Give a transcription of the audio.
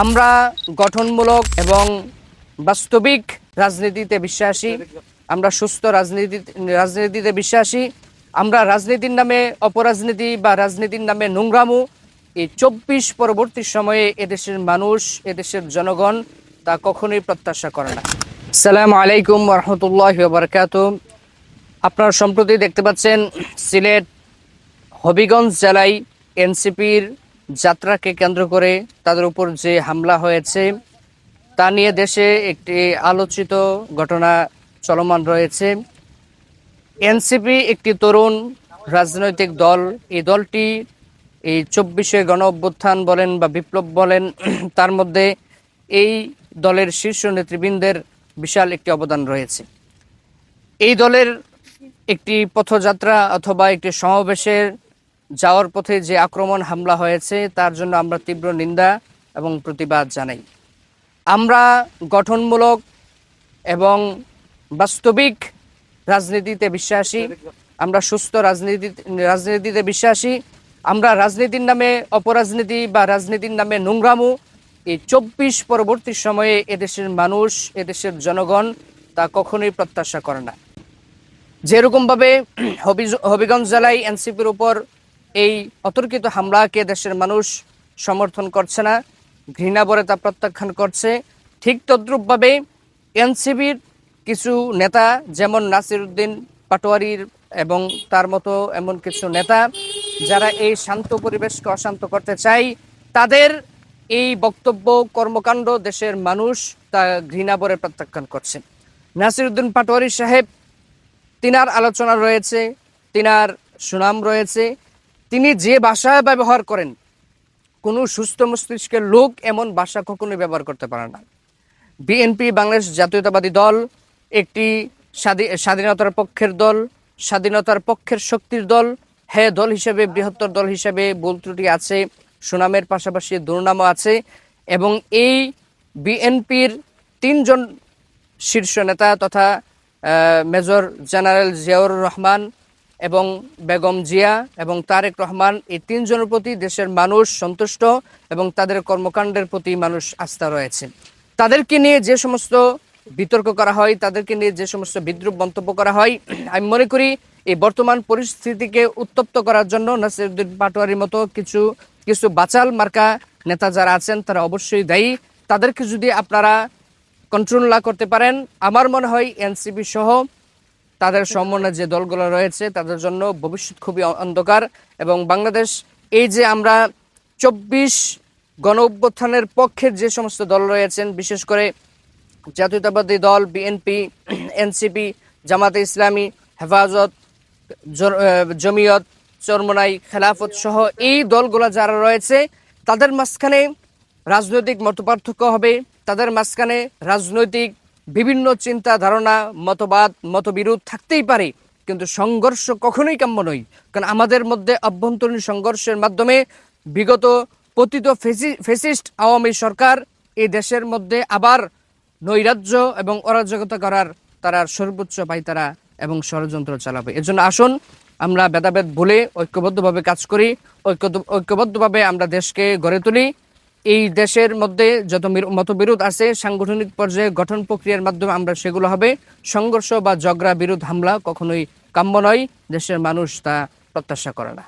আমরা গঠনমূলক এবং বাস্তবিক রাজনীতিতে বিশ্বাসী। আমরা সুস্থ রাজনীতিতে বিশ্বাসী। আমরা রাজনীতির নামে অপরাজনীতি বা রাজনীতির নামে নোংরামু এই 24 পরবর্তী সময়ে এদেশের মানুষ, এদেশের জনগণ তা কখনোই প্রত্যাশা করে না। আসসালামু আলাইকুম ওয়া রাহমাতুল্লাহি ওয়া বারাকাতুহু। আপনারা সম্প্রতি দেখতে পাচ্ছেন সিলেট হবিগঞ্জ জেলায় এনসিপির যাত্রাকে কেন্দ্র করে তাদের উপর যে হামলা হয়েছে তা নিয়ে দেশে একটি আলোচিত ঘটনা চলমান রয়েছে। এনসিপি একটি তরুণ রাজনৈতিক দল। এই দলটি এই 24শে গণ অভ্যুত্থান বলেন বা বিপ্লব বলেন, তার মধ্যে এই দলের শীর্ষ নেতৃবৃন্দের বিশাল একটি অবদান রয়েছে। এই দলের একটি পথযাত্রা অথবা একটি সমাবেশের যাওয়ার পথে যে আক্রমণ হামলা হয়েছে তার জন্য আমরা তীব্র নিন্দা এবং প্রতিবাদ জানাই। আমরা গঠনমূলক এবং বাস্তবিক রাজনীতিতে বিশ্বাসী। আমরা সুস্থ রাজনীতিতে বিশ্বাসী। আমরা রাজনীতির নামে অপরাজনীতি বা রাজনীতির নামে নোংরামু এই 24 পরবর্তী সময়ে এদেশের মানুষ, এদেশের জনগণ তা কখনোই প্রত্যাশা করে না। যেরকমভাবে হবিগঞ্জ জেলায় এনসিপির উপর এই অতর্কিত হামলাকে দেশের মানুষ সমর্থন করছে না, ঘৃণা ভরে তা প্রত্যাখ্যান করছে, ঠিক তদ্রূপভাবে এনসিপির কিছু নেতা যেমন নাসিরউদ্দিন পাটোয়ারির এবং তার মতো এমন কিছু নেতা যারা এই শান্ত পরিবেশকে অশান্ত করতে চায়, তাদের এই বক্তব্য কর্মকাণ্ড দেশের মানুষ তা ঘৃণা ভরে প্রত্যাখ্যান করছে। নাসিরউদ্দিন পাটোয়ারি সাহেব, তিনার আলোচনা রয়েছে, তিনার সুনাম রয়েছে। তিনি যে ভাষা ব্যবহার করেন, কোনো সুস্থ মস্তিষ্কের লোক এমন ভাষা কখনোই ব্যবহার করতে পারে না। বিএনপি বাংলাদেশ জাতীয়তাবাদী দল একটি স্বাধীনতার পক্ষের দল, স্বাধীনতার পক্ষের শক্তির দল। হ্যাঁ, দল হিসেবে, বৃহত্তর দল হিসেবে ভুল ত্রুটি আছে, সুনামের পাশাপাশি দুর্নামও আছে। এবং এই বিএনপির 3 জন শীর্ষ নেতা তথা মেজর জেনারেল জিয়াউর রহমান এবং বেগম জিয়া এবং তারেক রহমান, এই 3 জনের প্রতি দেশের মানুষ সন্তুষ্ট এবং তাদের কর্মকাণ্ডের প্রতি মানুষ আস্থা রয়েছে। তাদেরকে নিয়ে যে সমস্ত বিতর্ক করা হয়, তাদেরকে নিয়ে যে সমস্ত বিদ্রূপ মন্তব্য করা হয়, আমি মনে করি এই বর্তমান পরিস্থিতিকে উত্তপ্ত করার জন্য নাসিরউদ্দিন পাটোয়ারির মতো কিছু বাচাল মার্কা নেতা যারা আছেন তারা অবশ্যই দায়ী। তাদেরকে যদি আপনারা কন্ট্রোল না করতে পারেন, আমার মনে হয় এনসিপি সহ তাদের সমন্বয়ে যে দলগুলো রয়েছে তাদের জন্য ভবিষ্যৎ খুবই অন্ধকার। এবং বাংলাদেশ, এই যে আমরা 24 গণ অভ্যুত্থানের পক্ষের যে সমস্ত দল রয়েছেন, বিশেষ করে জাতীয়তাবাদী দল, বিএনপি, এনসিপি, জামাতে ইসলামী, হেফাজত, জমিয়ত, চরমোনাই, খেলাফত সহ এই দলগুলো যারা রয়েছে, তাদের মাঝখানে রাজনৈতিক মতপার্থক্য হবে, তাদের মাঝখানে রাজনৈতিক বিভিন্ন চিন্তা ধারণা, মতবাদ, মতবিরোধ থাকতেই পারে, কিন্তু সংঘর্ষ কখনোই কাম্য নয়। কারণ আমাদের মধ্যে অভ্যন্তরীণ সংঘর্ষের মাধ্যমে বিগত পতিত ফ্যাসিস্ট আওয়ামী সরকার এই দেশের মধ্যে আবার নৈরাজ্য এবং অরাজকতা করার তারা সর্বোচ্চ পায়তারা এবং ষড়যন্ত্র চালাবে। এজন্য আসুন আমরা ভেদাভেদ ভুলে ঐক্যবদ্ধভাবে কাজ করি, ঐক্যবদ্ধভাবে আমরা দেশকে গড়ে তুলি। এই দেশের মধ্যে যত মতবিরোধ আছে, সাংগঠনিক পর্যায়ে গঠন প্রক্রিয়ার মাধ্যমে আমরা সেগুলো হবে। সংঘর্ষ বা ঝগড়া, বিরোধ, হামলা কখনোই কাম্য নয়। দেশের মানুষ তা প্রত্যাশা করে না।